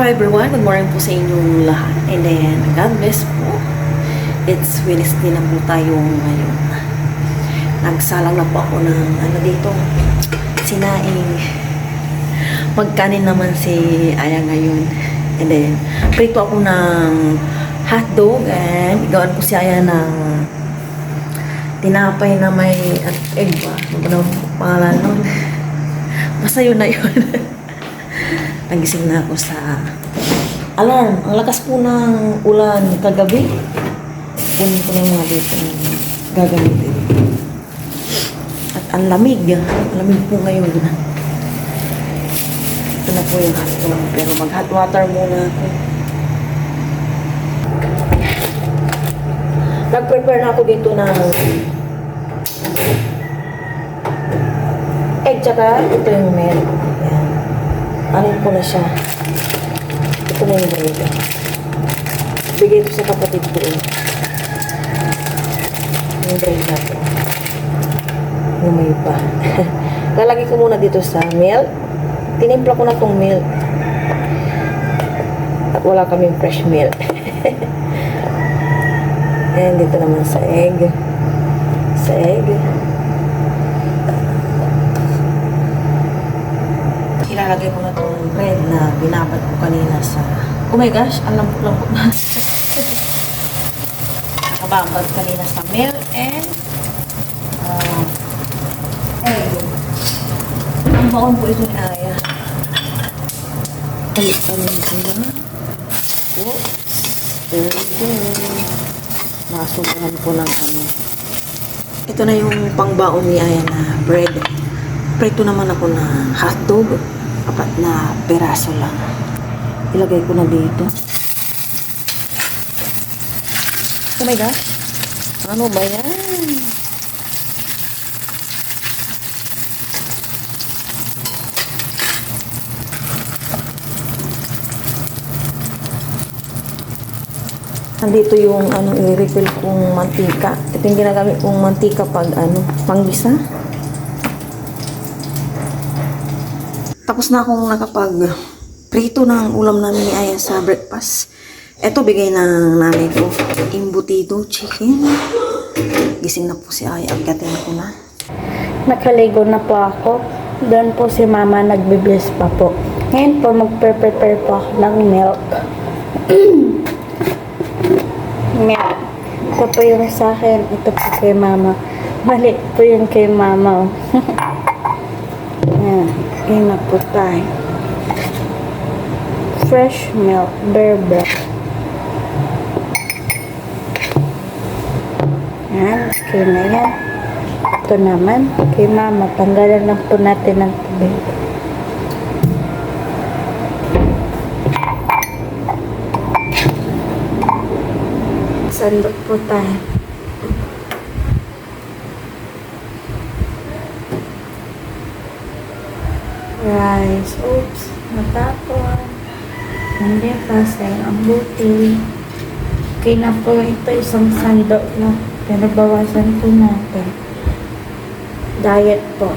everyone, good morning po sa inyong lahat. And then, God bless po. It's Wednesday na po tayo ngayon. Nagsalang na po ako ng dito, sinaing. Magkanin naman si Aya ngayon. And then, prito ako ng hotdog and gawan ko si Aya ng tinapay na may egg ba? Ano pangalan nun? Basta yun na yun. Nagising na ako sa alarm. Ang lakas po ng ulan kagabi. Kunin ko na yung mga dito gagamitin. At ang lamig. Ang lamig po ngayon. Ito na po yung hot water. Pero mag hot water muna ako. Nag-prepare na ako dito ng egg tsaka ito yung milk. Ayan. Anin ko na siya. Ito na yung bread. Bigay ito sa kapatid ko. Yung bread na ito. Lumay pa. Lalagay ko muna dito sa milk. Tinimpla ko na tong milk. At wala kaming fresh milk. And dito naman sa egg. Sa egg. Ilalagay ko na itong bread na binabad ko kanina sa... Oh my gosh, ang lambot-lambot na. Nakababad kanina sa milk and egg. Ang baon po ito ni Aya. Palitan ko na. Oops. There we go. Nasubuhan ko ng ano. Ito na yung pangbaon ni Aya na bread. Prito naman ako na hotdog. 4 na peraso lang. Ilagay ko na dito. Oh my gosh. Ano ba yan? Nandito yung i-refill kong mantika. Ito yung ginagamit kong mantika pag panggisa. Tapos na akong nakapag-prito ng ulam namin ni Aya sa breakfast. Ito, bigay ng nanay ko. Embutido chicken. Gising na po si Aya. Agkatin ko na. Nakaligo na po ako. Doon po si mama nagbibis pa po. Ngayon po magpe-prepare po ako ng milk. Milk. Ito po yung sa akin. Ito po kay mama. Mali po yung kay mama. Yan. Yan na po tayo. Fresh milk. Bear broth. Yan. Okay na yan. Ito naman. Kay mama. Tanggalan lang po natin ng tubig. Sandok po tayo. Rice. Oops. Natapon. Hindi pa. Sayang ang buti. Okay na po ito. Isang sandok na. Pero bawasan po natin. Diet po.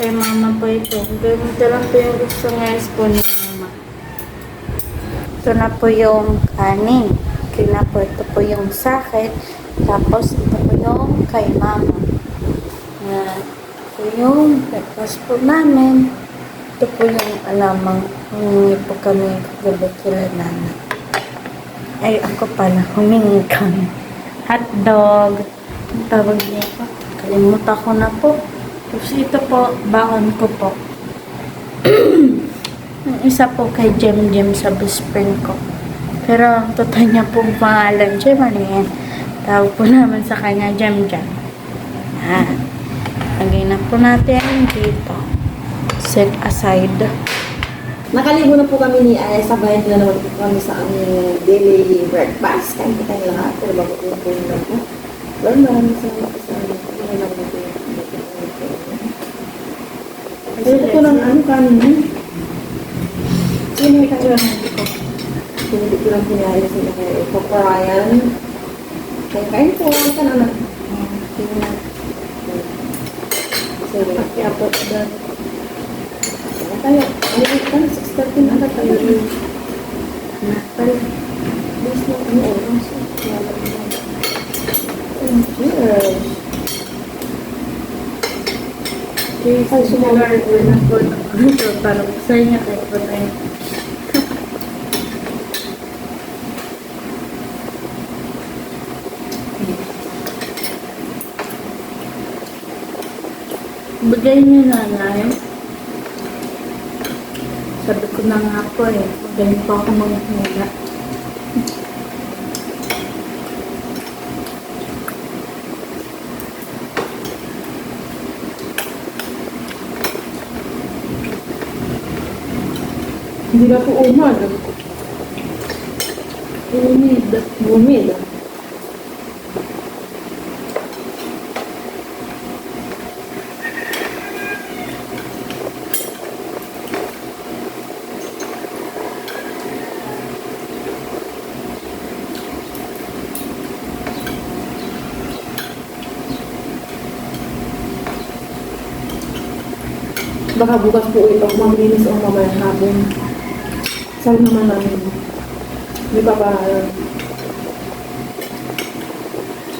Kay mama po ito. Ganito lang po yung gusto ngayon po ni mama. Ito na po yung kanin. Okay na po. Ito po yung sakit. Tapos ito po yung kay mama. Ito yung breakfast po namin. Ito po yung alamang humingi po kami kagabi kila nanay. Ay, ako pala, humingi kami. Hotdog. Ang tawag niya po. Kalimutan ko na po. Tapos ito po, baon ko po. Yung isa po kay Jem sa best friend ko. Pero ang total niya po pangalan, Jem, ano yan? Tawag po naman sa kanya, Jem. Lagay na po natin dito. Set aside. Nakaligo na po kami ni Aya. Sabayan na naman po kami sa aming daily breakfast. Kain po tayo lahat. Pero bago po po na po. Well, maraming salamat po sa amin. Ito po ng kanin. Sino may kanya lang dito? Hindi ko lang pinayos nila kayo. Paparayan. Kain po. Saan anak? Sorry. Kaya po. tayo. Ano kan 6:30 na tayo. Napal. Basta na ano oras. Wala na. Cheers. Yes, Ay, sumama. Lord, na po ito. Parang sa inyo kayo po tayo. Bigay niyo nanay. Sabi ko na nga po eh. Magaling po ako magmula. Hindi na po umag. Umid. Bumid. Baka bukas po ito, maglinis o mamayang hapon. Saan naman namin? Di ba ba,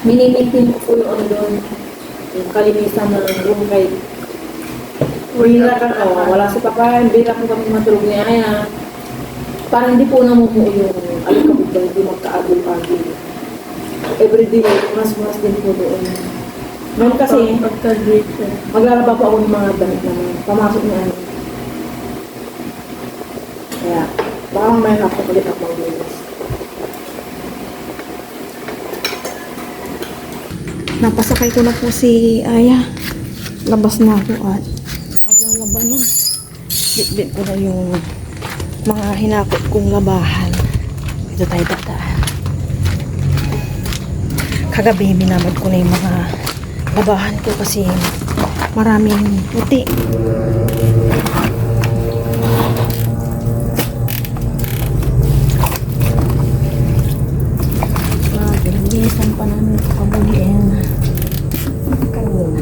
minimaintain ko po yung ano doon, yung kalinisan ng room kay Bira ka, wala si Papa, bira po kami matulog ni Aya. Parang hindi po namumuo yung alikabog daw, hindi magkaagol-agol. Everyday, mas din po doon. Ngayon kasi, Pagka-grade maglalaba po ako ng mga damit naman. Pamasok ni ano. Kaya, baka may hapon ulit ako maglinis. Napasakay ko na po si Aya. Labas na ako at maglalaba na. Bitbit ko na yung mga hinakot kong labahan. Ito tayo dadaan. Kagabi, binamad ko na yung mga labahan ko kasi maraming puti. Pinag-iisan pa namin ito kabuliin kanina.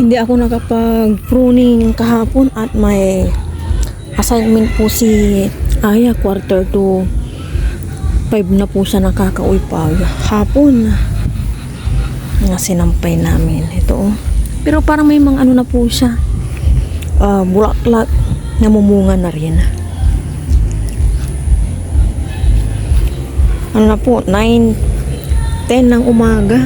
Hindi ako nakapag-pruning kahapon at may assignment po si Aya, 4:45 na po siya nakakauwi pag hapon. Nga sinampay namin ito. Pero parang may mga ano na po siya. Bulaklak, namumunga na rin. Ano na po, 9:10 ng umaga.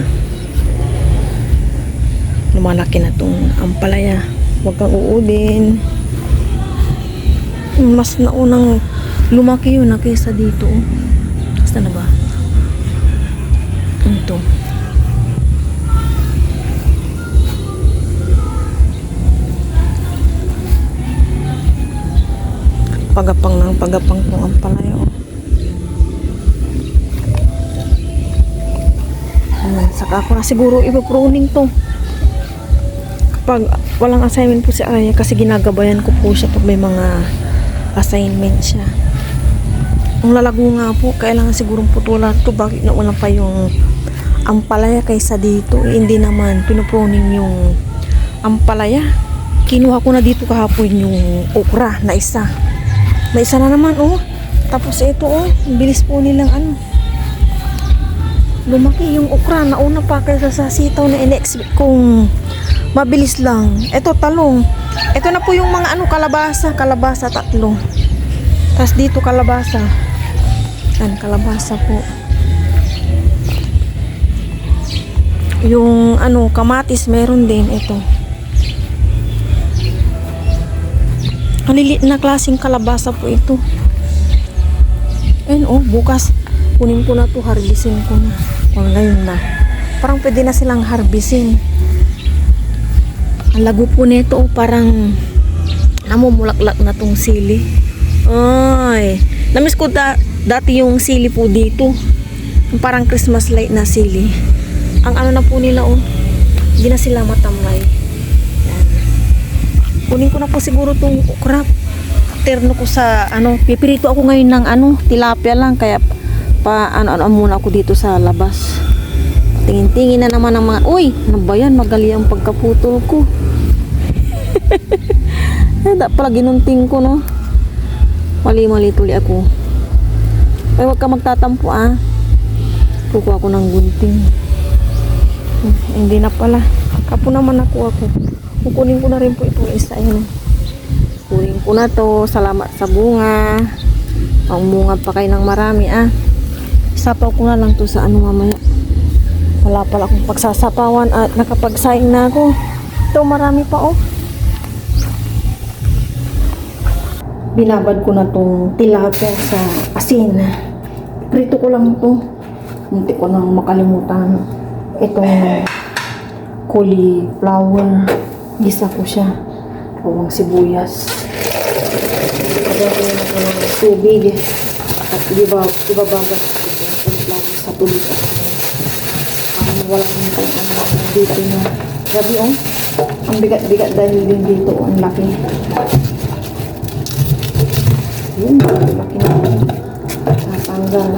Lumalaki na tong ampalaya. Huwag kang uudin. Mas naunang lumaki yun na kaysa dito. Basta na ba? Ito. Pagapang ng pagapang tong ampalaya. Saka ako na siguro ipapruning to. Kapag walang assignment po si Aya, kasi ginagabayan ko po siya pag may mga assignment siya. Ang lalago nga po, kailangan sigurong putulan to. Bakit nauna pa yung ampalaya kaysa dito? Hindi naman pinupruning yung ampalaya. Kinuha ko na dito kahapon yung okra na isa. May isa na naman, oh. Tapos ito, oh. Bilis po nilang ano. Lumaki yung okra. Nauna pa kaysa sa sitaw na in-expect kong mabilis lang. Ito, talong. Ito na po yung mga ano, kalabasa. Kalabasa, 3. Tapos dito, kalabasa. Yan, kalabasa po. Yung ano, kamatis, meron din. Ito. Maliliit na klaseng kalabasa po ito. And oh, bukas kunin ko na to, harbisin ko na. O ngayon na. Parang pwede na silang harbisin. Ang lago po nito, oh, parang namumulaklak na tong sili. Ay, namiss ko dati yung sili po dito. Yung parang Christmas light na sili. Ang ano na po nila, oh. Hindi na sila matamlay. Yan. Kunin ko na po siguro tong okra. Terno ko sa ano, pipirito ako ngayon ng ano, tilapia lang, kaya pa ano muna ako dito sa labas. Tingin-tingin na naman ng mga, uy, ano ba yan, magali ang pagkaputol ko. Dapat pala ginunting ko, no. Mali-mali tuli ako. Ay, wag ka magtatampo, ah. Kukuha ko ng gunting. Hindi na pala. Kapo naman ako. Kukunin ko na rin po itong isa. Ayan. Kunin ko na to. Salamat sa bunga. Pangbunga pa kayo ng marami, ah. Sapaw ko na lang to sa ano mamaya. Wala pala akong pagsasapawan at nakapagsaing na ako. Ito, marami pa, oh. Binabad ko na tong tilapia sa asin. Prito ko lang to. Hindi ko nang makalimutan. Itong cauliflower. Gisa ko siya. Bawang sibuyas. Pagdating na ko ng tubig. At ibababad ko itong cauliflower sa tubig. Para wala nang kanyang dito na. Grabe, oh. Ang bigat-bigat dahil din dito. Ang laki. Yun, laki na. Natanggal.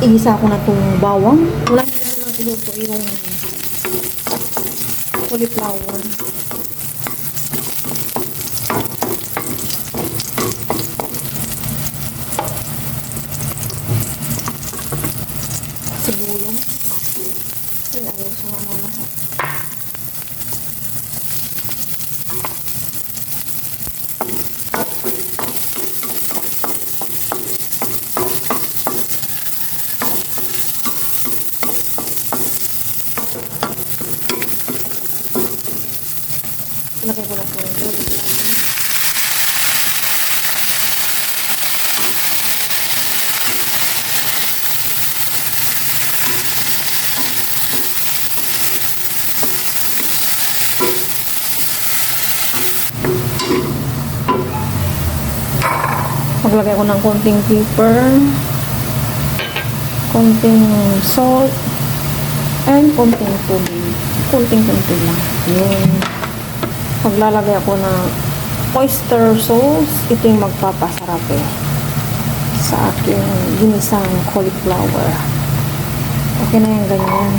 Igisa ko na itong bawang. Wala hindi mo lang iluto yung cauliflower. Sibuyas. Ay, ayaw sa mga lahat. Lagay ko na po yung ulit natin. Maglagay ko ng konting pepper, konting salt, and konting tubig. Konting-konting lang. Yun. Maglalagay ako ng oyster sauce. Ito yung magpapasarap sa aking ginisang cauliflower. Okay na yung ganyan.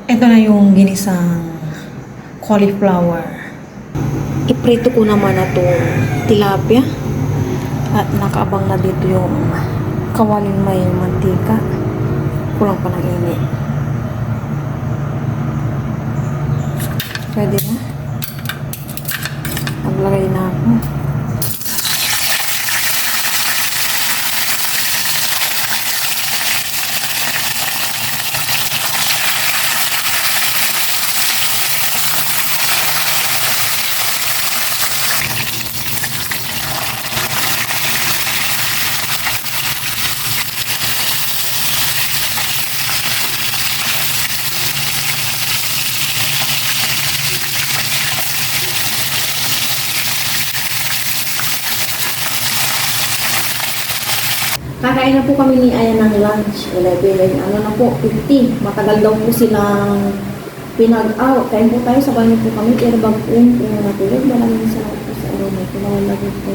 Ito na yung ginisang cauliflower. Iprito ko naman na itong tilapia. At nakaabang na dito yung kawalin may mantika. Kulang pa ng init. Pwede na. Maglagay na ako. Kakain na po kami ni Aya ng lunch. 11, ano na po, 50. Matagal daw po silang pinag-out. Kain po tayo, sabay niyo po kami. Pero bag po, kung natulog, maraming salamat po sa aroma. Kailangan lagi po.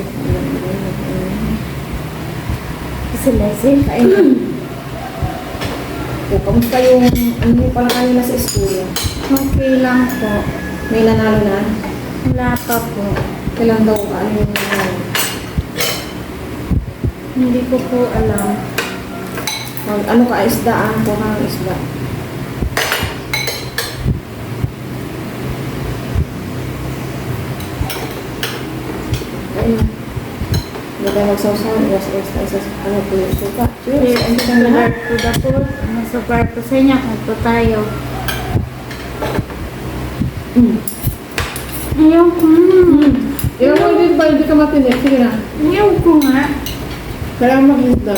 Kasi lesson, kain na. So, kamusta yung, ano yung pala kanina sa school? Okay lang po. May nanalo na? Wala pa po. Kailan daw ka? Ano yung nanalo? Hindi ko po alam. Ano ka, isda? Kuha ka ng isda. Ayun. Hindi tayo magsawsaw. Iwas-iwas tayo sa ano po yung suka. Okay, Cheers! ang similar to the food. Masupar ko sa inyo. Ito tayo. Ayaw ko. Ilan mo hindi ba hindi ka matinig? Sige na. Ayaw ko nga. Kailangan mag-isda.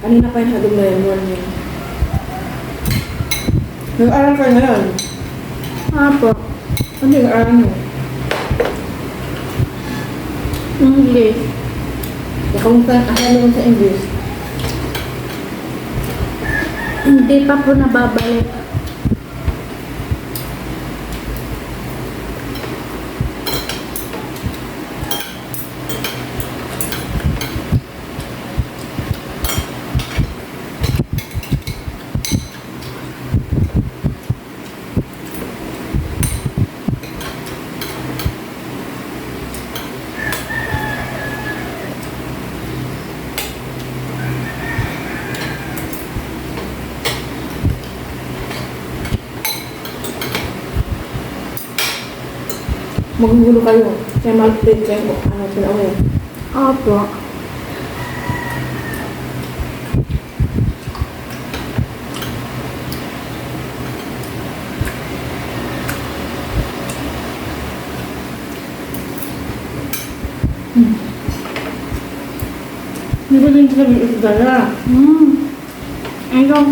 Kanina pa yung hadong na yun. Morning. Nag-aral ka na yan. Apo. Ano yung aral mo? English. Kamusta ang asal mo sa English? Hindi pa po nababalik. Magugulo kayo. Kaya malupit kayo. Ano, pinawin. Opo. Hindi ba din sabi isda na? Ayaw.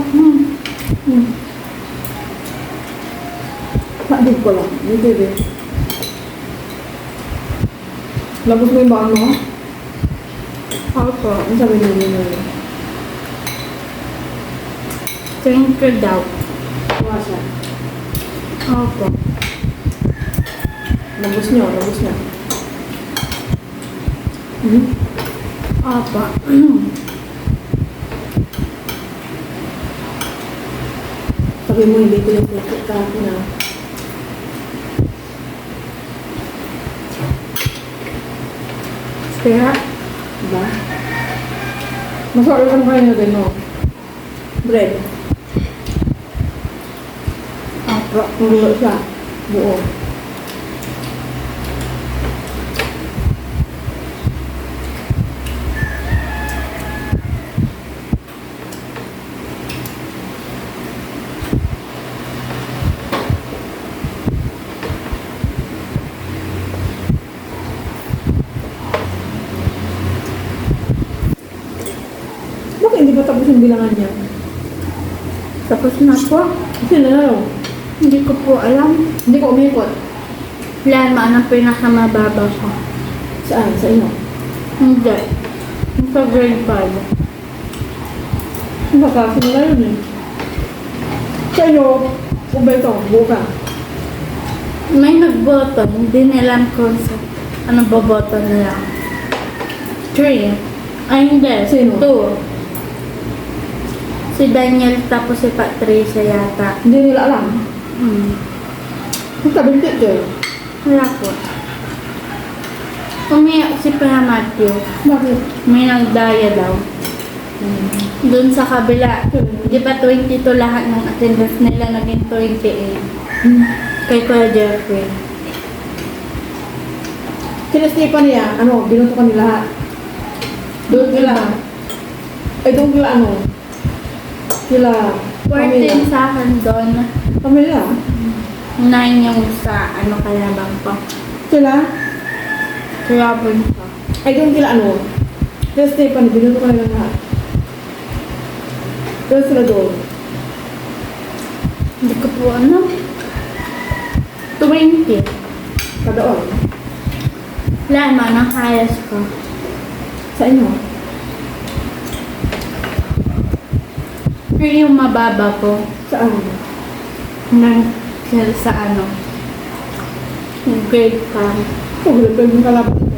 Padig ko lang. Hindi din. Labos mo yung baan mo? Opo. Ano sabi niyo yun? Thank you daw. Kuha siya. Opo. Nabus niyo. Hmm? Opo. Sabi mo, hindi ko yung plastic kahapon na. Kaya, Diba? Masarap lang kayo na din, no? Bread. opo. Magulo siya. Buo. Bakit hindi ba tapos yung bilangan niya? Tapos na po. Kasi na Hindi ko po alam. hindi ko umikot. Plan mo, anong pinakamababa ko? Saan? Sa inyo? Hindi. Yung sa grade 5. Ang magkasimula yun eh. Sa inyo, kung ba ito, buo ka. May nagboto, hindi nila alam kung sa ano boboto nila. 3. Ay hindi, Sino? 2. Si Daniel tapos si Patricia yata. Hindi nila alam. Kung sabi ng teacher, Wala po. Umiyak si Pia Matthew. bakit? May nagdaya daw. Doon sa kabila. Di ba 22 lahat ng attendance nila naging 28. Kay Kuya Jeffrey. Sila Stephanie, binuto ka nila lahat. Doon sila. Ay, doon sila Sila, 14 sa akin doon. Pamilya. 9 yung sa kaya bang pa. Sila, Kaya po pa. ay doon sila Sila Stephanie, binuto ka nila lahat. Doon sila doon. Hindi ko po 20. Kadoon. Wala naman ang highest ko. Sa inyo. Pero yung mababa po, Saan? sa yung grade 5. Kung wala pa yung kalaban